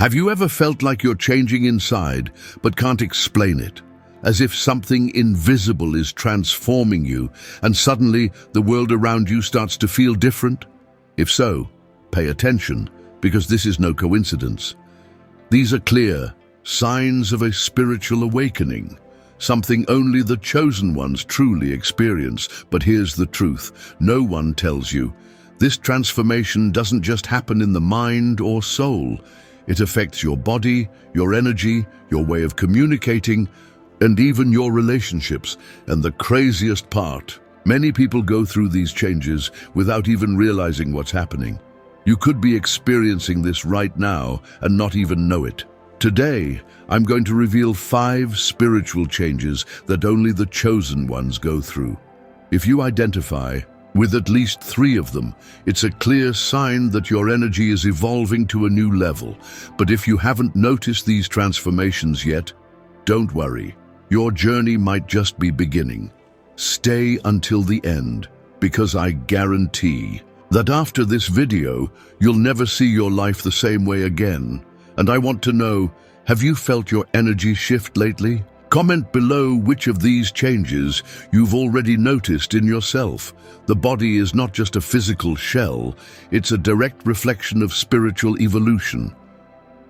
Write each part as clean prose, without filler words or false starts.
Have you ever felt like you're changing inside, but can't explain it? As if something invisible is transforming you, and suddenly the world around you starts to feel different? If so, pay attention, because this is no coincidence. These are clear signs of a spiritual awakening, something only the chosen ones truly experience. But here's the truth: no one tells you. This transformation doesn't just happen in the mind or soul. It affects your body, your energy, your way of communicating, and even your relationships. And the craziest part, many people go through these changes without even realizing what's happening. You could be experiencing this right now and not even know it. Today, I'm going to reveal 5 spiritual changes that only the chosen ones go through. If you identify with at least 3 of them, it's a clear sign that your energy is evolving to a new level. But if you haven't noticed these transformations yet, don't worry. Your journey might just be beginning. Stay until the end, because I guarantee that after this video, you'll never see your life the same way again. And I want to know, have you felt your energy shift lately? Comment below which of these changes you've already noticed in yourself. The body is not just a physical shell, it's a direct reflection of spiritual evolution.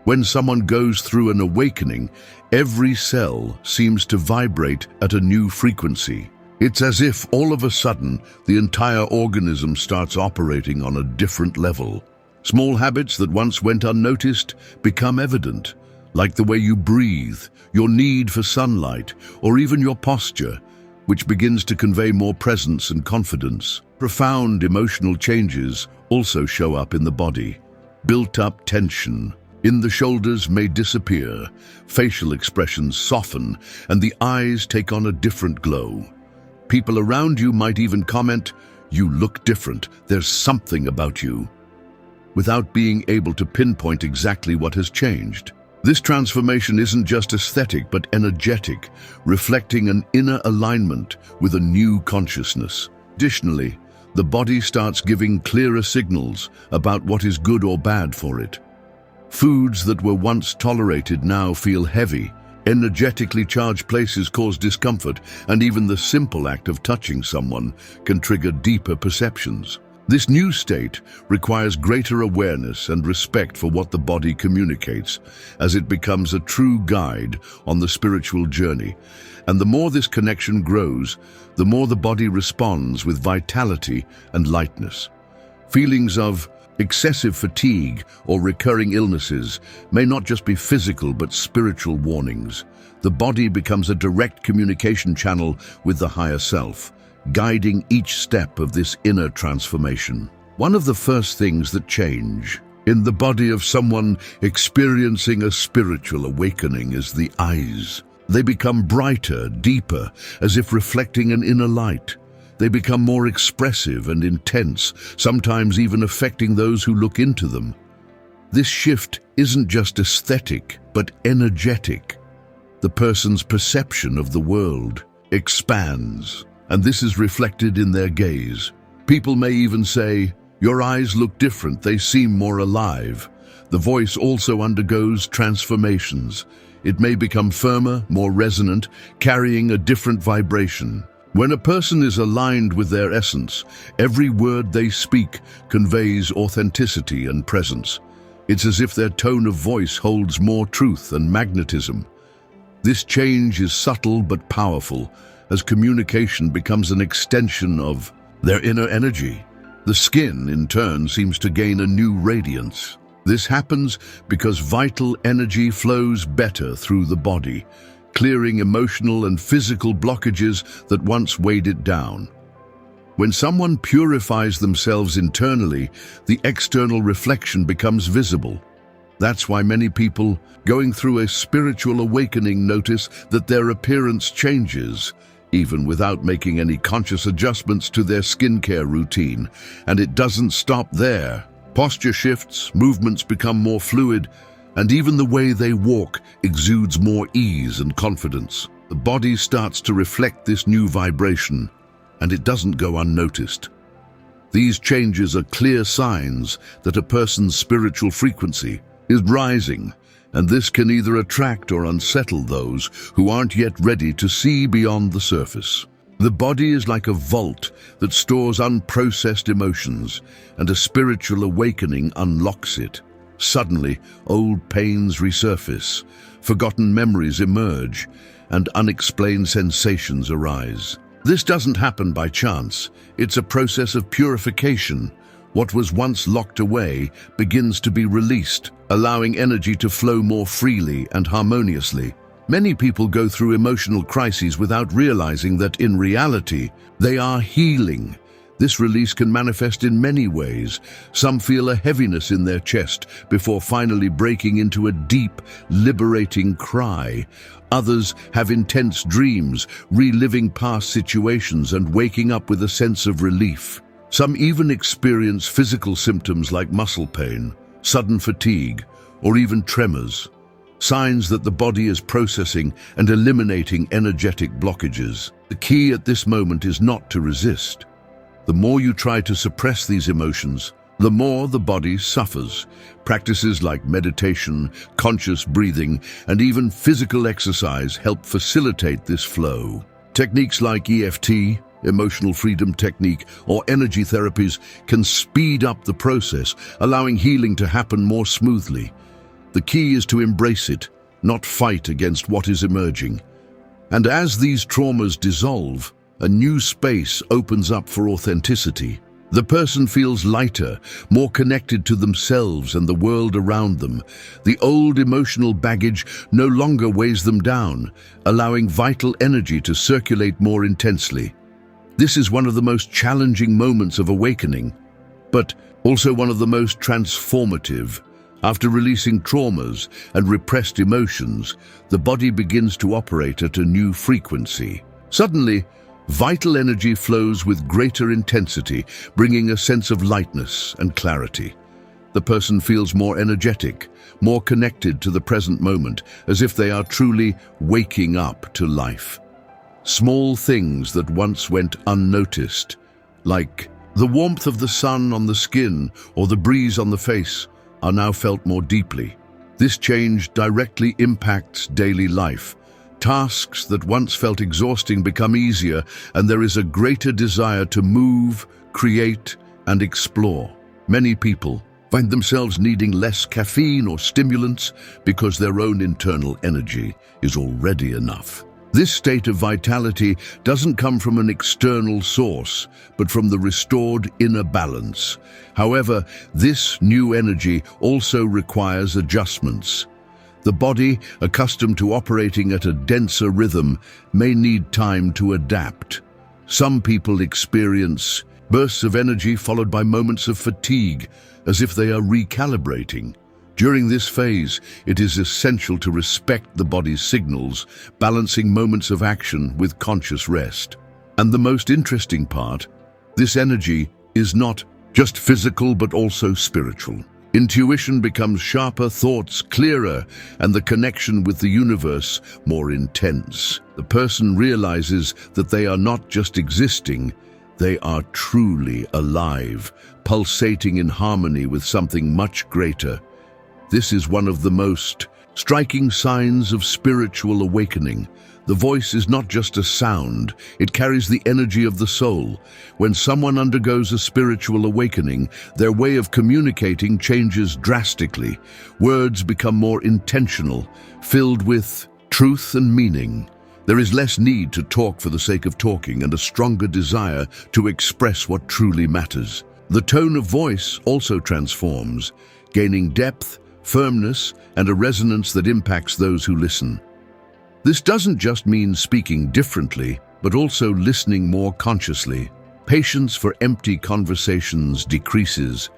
When someone goes through an awakening, every cell seems to vibrate at a new frequency. It's as if all of a sudden the entire organism starts operating on a different level. Small habits that once went unnoticed become evident, like the way you breathe, your need for sunlight, or even your posture, which begins to convey more presence and confidence. Profound emotional changes also show up in the body. Built-up tension in the shoulders may disappear, facial expressions soften, and the eyes take on a different glow. People around you might even comment, "You look different, there's something about you," without being able to pinpoint exactly what has changed. This transformation isn't just aesthetic but energetic, reflecting an inner alignment with a new consciousness. Additionally, the body starts giving clearer signals about what is good or bad for it. Foods that were once tolerated now feel heavy. Energetically charged places cause discomfort, and even the simple act of touching someone can trigger deeper perceptions. This new state requires greater awareness and respect for what the body communicates, as it becomes a true guide on the spiritual journey. And the more this connection grows, the more the body responds with vitality and lightness. Feelings of excessive fatigue or recurring illnesses may not just be physical but spiritual warnings. The body becomes a direct communication channel with the higher self, guiding each step of this inner transformation. One of the first things that change in the body of someone experiencing a spiritual awakening is the eyes. They become brighter, deeper, as if reflecting an inner light. They become more expressive and intense, sometimes even affecting those who look into them. This shift isn't just aesthetic, but energetic. The person's perception of the world expands, and this is reflected in their gaze. People may even say, "Your eyes look different, they seem more alive." The voice also undergoes transformations. It may become firmer, more resonant, carrying a different vibration. When a person is aligned with their essence, every word they speak conveys authenticity and presence. It's as if their tone of voice holds more truth and magnetism. This change is subtle but powerful, as communication becomes an extension of their inner energy. The skin, in turn, seems to gain a new radiance. This happens because vital energy flows better through the body, clearing emotional and physical blockages that once weighed it down. When someone purifies themselves internally, the external reflection becomes visible. That's why many people going through a spiritual awakening notice that their appearance changes, even without making any conscious adjustments to their skincare routine. And it doesn't stop there. Posture shifts, movements become more fluid, and even the way they walk exudes more ease and confidence. The body starts to reflect this new vibration, and it doesn't go unnoticed. These changes are clear signs that a person's spiritual frequency is rising, and this can either attract or unsettle those who aren't yet ready to see beyond the surface. The body is like a vault that stores unprocessed emotions, and a spiritual awakening unlocks it. Suddenly, old pains resurface, forgotten memories emerge, and unexplained sensations arise. This doesn't happen by chance. It's a process of purification. What was once locked away begins to be released, allowing energy to flow more freely and harmoniously. Many people go through emotional crises without realizing that in reality, they are healing. This release can manifest in many ways. Some feel a heaviness in their chest before finally breaking into a deep, liberating cry. Others have intense dreams, reliving past situations and waking up with a sense of relief. Some even experience physical symptoms like muscle pain, sudden fatigue, or even tremors. Signs that the body is processing and eliminating energetic blockages. The key at this moment is not to resist. The more you try to suppress these emotions, the more the body suffers. Practices like meditation, conscious breathing, and even physical exercise help facilitate this flow. Techniques like EFT, emotional freedom technique, or energy therapies can speed up the process, allowing healing to happen more smoothly. The key is to embrace it, not fight against what is emerging. And as these traumas dissolve, a new space opens up for authenticity. The person feels lighter, more connected to themselves and the world around them. The old emotional baggage no longer weighs them down, allowing vital energy to circulate more intensely. This is one of the most challenging moments of awakening, but also one of the most transformative. After releasing traumas and repressed emotions, the body begins to operate at a new frequency. Suddenly, vital energy flows with greater intensity, bringing a sense of lightness and clarity. The person feels more energetic, more connected to the present moment, as if they are truly waking up to life. Small things that once went unnoticed, like the warmth of the sun on the skin or the breeze on the face, are now felt more deeply. This change directly impacts daily life. Tasks that once felt exhausting become easier, and there is a greater desire to move, create, and explore. Many people find themselves needing less caffeine or stimulants because their own internal energy is already enough. This state of vitality doesn't come from an external source, but from the restored inner balance. However, this new energy also requires adjustments. The body, accustomed to operating at a denser rhythm, may need time to adapt. Some people experience bursts of energy followed by moments of fatigue, as if they are recalibrating. During this phase, it is essential to respect the body's signals, balancing moments of action with conscious rest. And the most interesting part, this energy is not just physical but also spiritual. Intuition becomes sharper, thoughts clearer, and the connection with the universe more intense. The person realizes that they are not just existing, they are truly alive, pulsating in harmony with something much greater. This is one of the most striking signs of spiritual awakening. The voice is not just a sound, it carries the energy of the soul. When someone undergoes a spiritual awakening, their way of communicating changes drastically. Words become more intentional, filled with truth and meaning. There is less need to talk for the sake of talking and a stronger desire to express what truly matters. The tone of voice also transforms, gaining depth, firmness, and a resonance that impacts those who listen. This doesn't just mean speaking differently, but also listening more consciously. Patience for empty conversations decreases,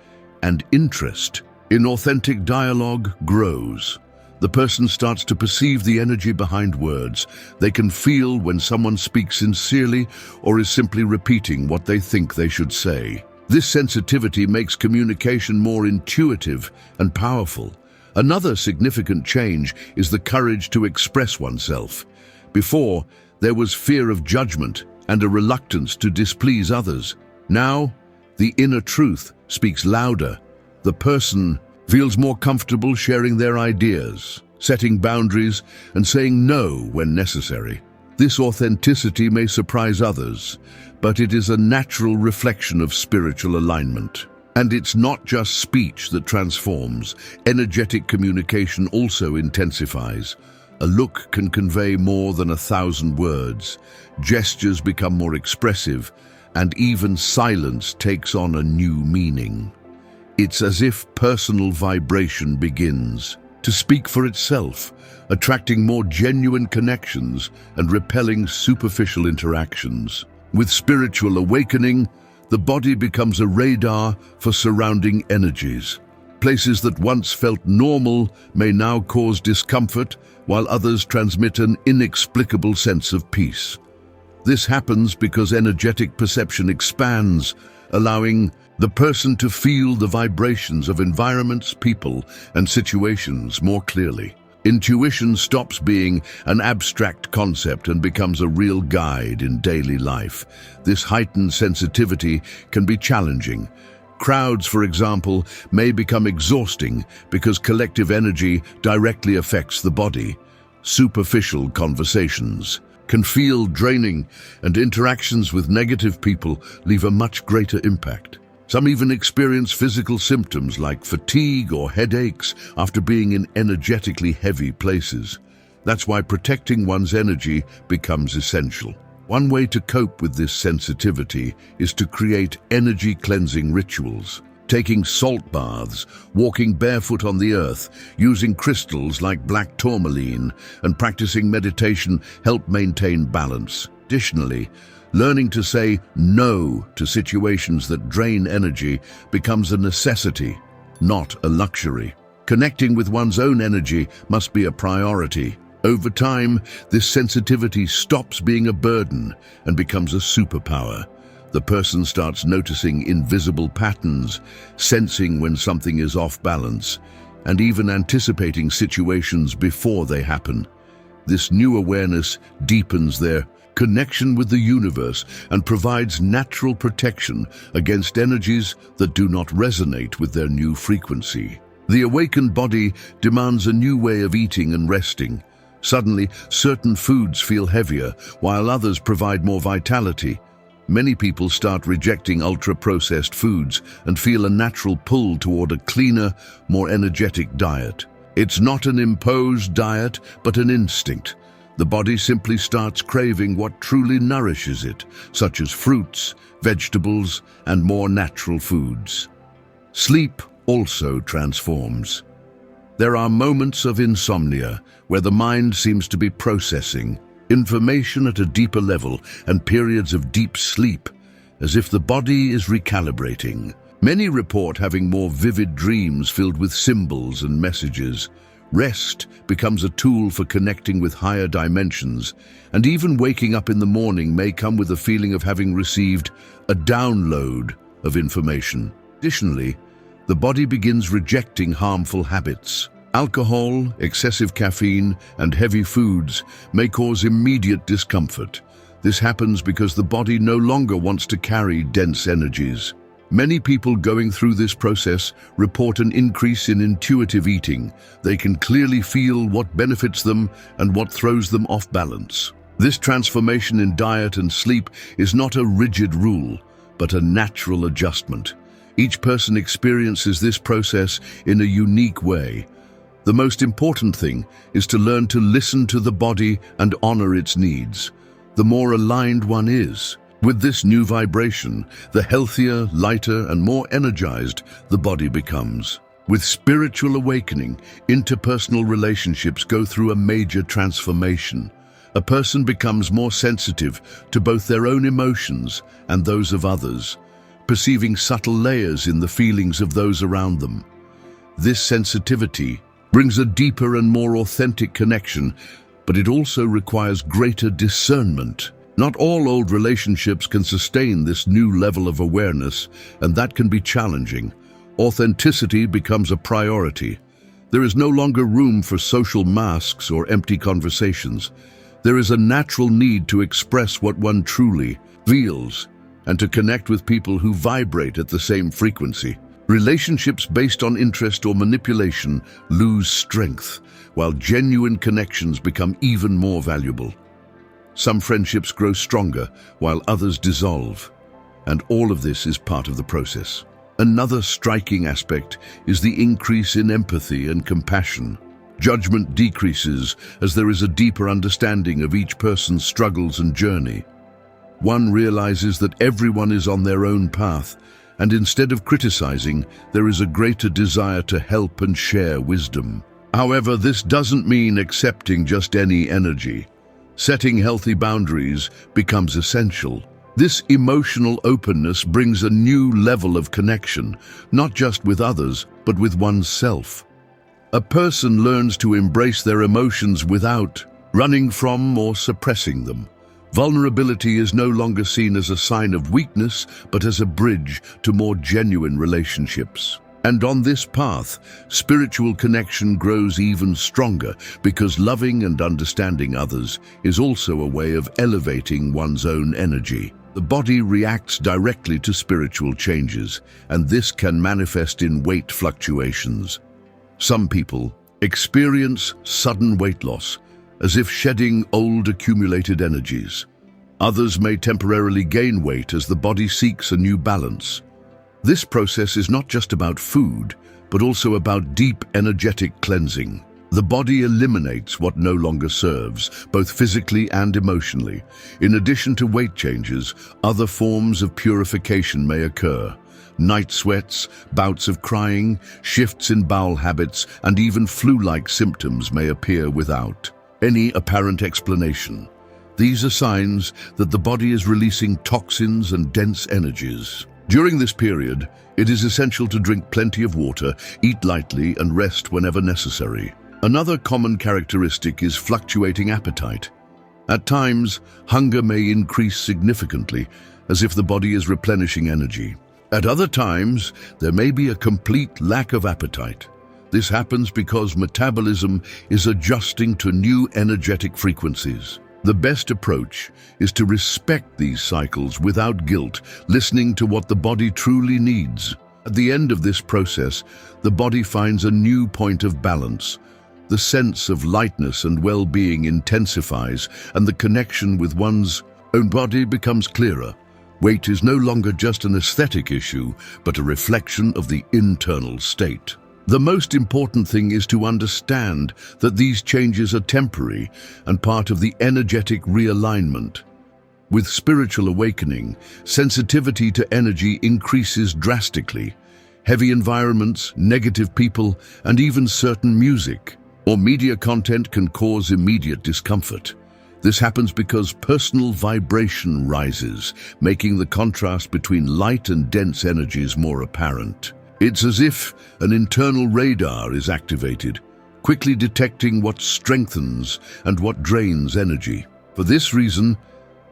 and interest in authentic dialogue grows. The person starts to perceive the energy behind words. They can feel when someone speaks sincerely or is simply repeating what they think they should say. This sensitivity makes communication more intuitive and powerful. Another significant change is the courage to express oneself. Before, there was fear of judgment and a reluctance to displease others. Now, the inner truth speaks louder. The person feels more comfortable sharing their ideas, setting boundaries, and saying no when necessary. This authenticity may surprise others, but it is a natural reflection of spiritual alignment. And it's not just speech that transforms. Energetic communication also intensifies. A look can convey more than 1,000 words. Gestures become more expressive, and even silence takes on a new meaning. It's as if personal vibration begins to speak for itself, attracting more genuine connections and repelling superficial interactions. With spiritual awakening, the body becomes a radar for surrounding energies. Places that once felt normal may now cause discomfort, while others transmit an inexplicable sense of peace. This happens because energetic perception expands, allowing the person to feel the vibrations of environments, people, and situations more clearly. Intuition stops being an abstract concept and becomes a real guide in daily life. This heightened sensitivity can be challenging. Crowds, for example, may become exhausting because collective energy directly affects the body. Superficial conversations can feel draining, and interactions with negative people leave a much greater impact. Some even experience physical symptoms like fatigue or headaches after being in energetically heavy places. That's why protecting one's energy becomes essential. One way to cope with this sensitivity is to create energy cleansing rituals. Taking salt baths, walking barefoot on the earth, using crystals like black tourmaline, and practicing meditation help maintain balance. Additionally, learning to say no to situations that drain energy becomes a necessity, not a luxury. Connecting with one's own energy must be a priority. Over time, this sensitivity stops being a burden and becomes a superpower. The person starts noticing invisible patterns, sensing when something is off balance, and even anticipating situations before they happen. This new awareness deepens their connection with the universe and provides natural protection against energies that do not resonate with their new frequency. The awakened body demands a new way of eating and resting. Suddenly, certain foods feel heavier, while others provide more vitality. Many people start rejecting ultra-processed foods and feel a natural pull toward a cleaner, more energetic diet. It's not an imposed diet, but an instinct. The body simply starts craving what truly nourishes it, such as fruits, vegetables, and more natural foods. Sleep also transforms. There are moments of insomnia where the mind seems to be processing information at a deeper level, and periods of deep sleep, as if the body is recalibrating. Many report having more vivid dreams filled with symbols and messages. Rest becomes a tool for connecting with higher dimensions, and even waking up in the morning may come with a feeling of having received a download of information. Additionally, the body begins rejecting harmful habits. Alcohol, excessive caffeine, and heavy foods may cause immediate discomfort. This happens because the body no longer wants to carry dense energies. Many people going through this process report an increase in intuitive eating. They can clearly feel what benefits them and what throws them off balance. This transformation in diet and sleep is not a rigid rule, but a natural adjustment. Each person experiences this process in a unique way. The most important thing is to learn to listen to the body and honor its needs. The more aligned one is with this new vibration, the healthier, lighter, and more energized the body becomes. With spiritual awakening, interpersonal relationships go through a major transformation. A person becomes more sensitive to both their own emotions and those of others, perceiving subtle layers in the feelings of those around them. This sensitivity brings a deeper and more authentic connection, but it also requires greater discernment. Not all old relationships can sustain this new level of awareness, and that can be challenging. Authenticity becomes a priority. There is no longer room for social masks or empty conversations. There is a natural need to express what one truly feels and to connect with people who vibrate at the same frequency. Relationships based on interest or manipulation lose strength, while genuine connections become even more valuable. Some friendships grow stronger, while others dissolve, and all of this is part of the process. Another striking aspect is the increase in empathy and compassion. Judgment decreases as there is a deeper understanding of each person's struggles and journey. One realizes that everyone is on their own path, and instead of criticizing, there is a greater desire to help and share wisdom. However, this doesn't mean accepting just any energy. Setting healthy boundaries becomes essential. This emotional openness brings a new level of connection, not just with others, but with oneself. A person learns to embrace their emotions without running from or suppressing them. Vulnerability is no longer seen as a sign of weakness, but as a bridge to more genuine relationships. And on this path, spiritual connection grows even stronger because loving and understanding others is also a way of elevating one's own energy. The body reacts directly to spiritual changes, and this can manifest in weight fluctuations. Some people experience sudden weight loss, as if shedding old accumulated energies. Others may temporarily gain weight as the body seeks a new balance. This process is not just about food, but also about deep energetic cleansing. The body eliminates what no longer serves, both physically and emotionally. In addition to weight changes, other forms of purification may occur. Night sweats, bouts of crying, shifts in bowel habits, and even flu-like symptoms may appear without any apparent explanation. These are signs that the body is releasing toxins and dense energies. During this period, it is essential to drink plenty of water, eat lightly, and rest whenever necessary. Another common characteristic is fluctuating appetite. At times, hunger may increase significantly, as if the body is replenishing energy. At other times, there may be a complete lack of appetite. This happens because metabolism is adjusting to new energetic frequencies. The best approach is to respect these cycles without guilt, listening to what the body truly needs. At the end of this process, the body finds a new point of balance. The sense of lightness and well-being intensifies, and the connection with one's own body becomes clearer. Weight is no longer just an aesthetic issue, but a reflection of the internal state. The most important thing is to understand that these changes are temporary and part of the energetic realignment. With spiritual awakening, sensitivity to energy increases drastically. Heavy environments, negative people, and even certain music or media content can cause immediate discomfort. This happens because personal vibration rises, making the contrast between light and dense energies more apparent. It's as if an internal radar is activated, quickly detecting what strengthens and what drains energy. For this reason,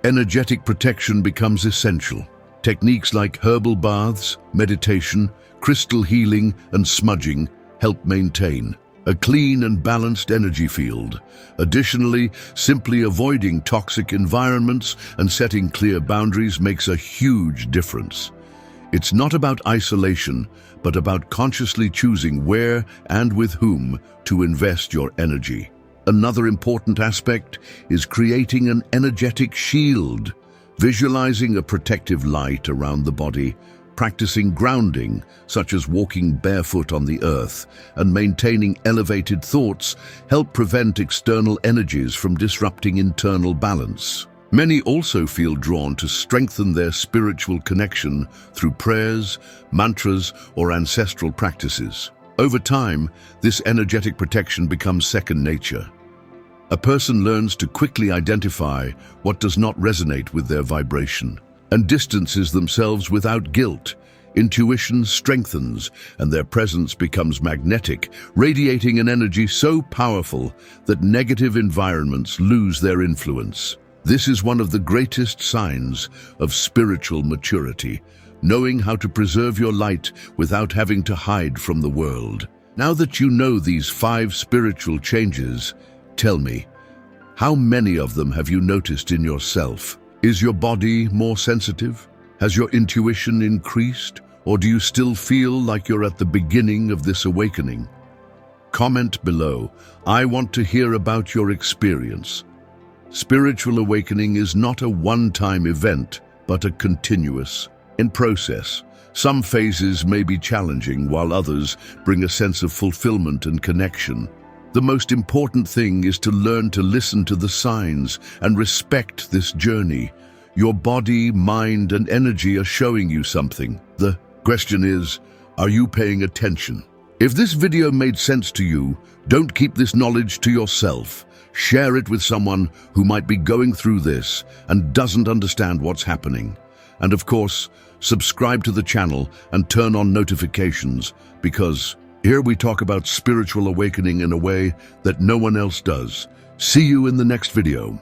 energetic protection becomes essential. Techniques like herbal baths, meditation, crystal healing, and smudging help maintain a clean and balanced energy field. Additionally, simply avoiding toxic environments and setting clear boundaries makes a huge difference. It's not about isolation, but about consciously choosing where and with whom to invest your energy. Another important aspect is creating an energetic shield, visualizing a protective light around the body, practicing grounding, such as walking barefoot on the earth, and maintaining elevated thoughts help prevent external energies from disrupting internal balance. Many also feel drawn to strengthen their spiritual connection through prayers, mantras, or ancestral practices. Over time, this energetic protection becomes second nature. A person learns to quickly identify what does not resonate with their vibration and distances themselves without guilt. Intuition strengthens, and their presence becomes magnetic, radiating an energy so powerful that negative environments lose their influence. This is one of the greatest signs of spiritual maturity, knowing how to preserve your light without having to hide from the world. Now that you know these 5 spiritual changes, tell me, how many of them have you noticed in yourself? Is your body more sensitive? Has your intuition increased? Or do you still feel like you're at the beginning of this awakening? Comment below. I want to hear about your experience. Spiritual awakening is not a one-time event, but a continuous process. Some phases may be challenging, while others bring a sense of fulfillment and connection. The most important thing is to learn to listen to the signs and respect this journey. Your body, mind, and energy are showing you something. The question is, are you paying attention? If this video made sense to you, don't keep this knowledge to yourself. Share it with someone who might be going through this and doesn't understand what's happening. And of course, subscribe to the channel and turn on notifications, because here we talk about spiritual awakening in a way that no one else does. See you in the next video.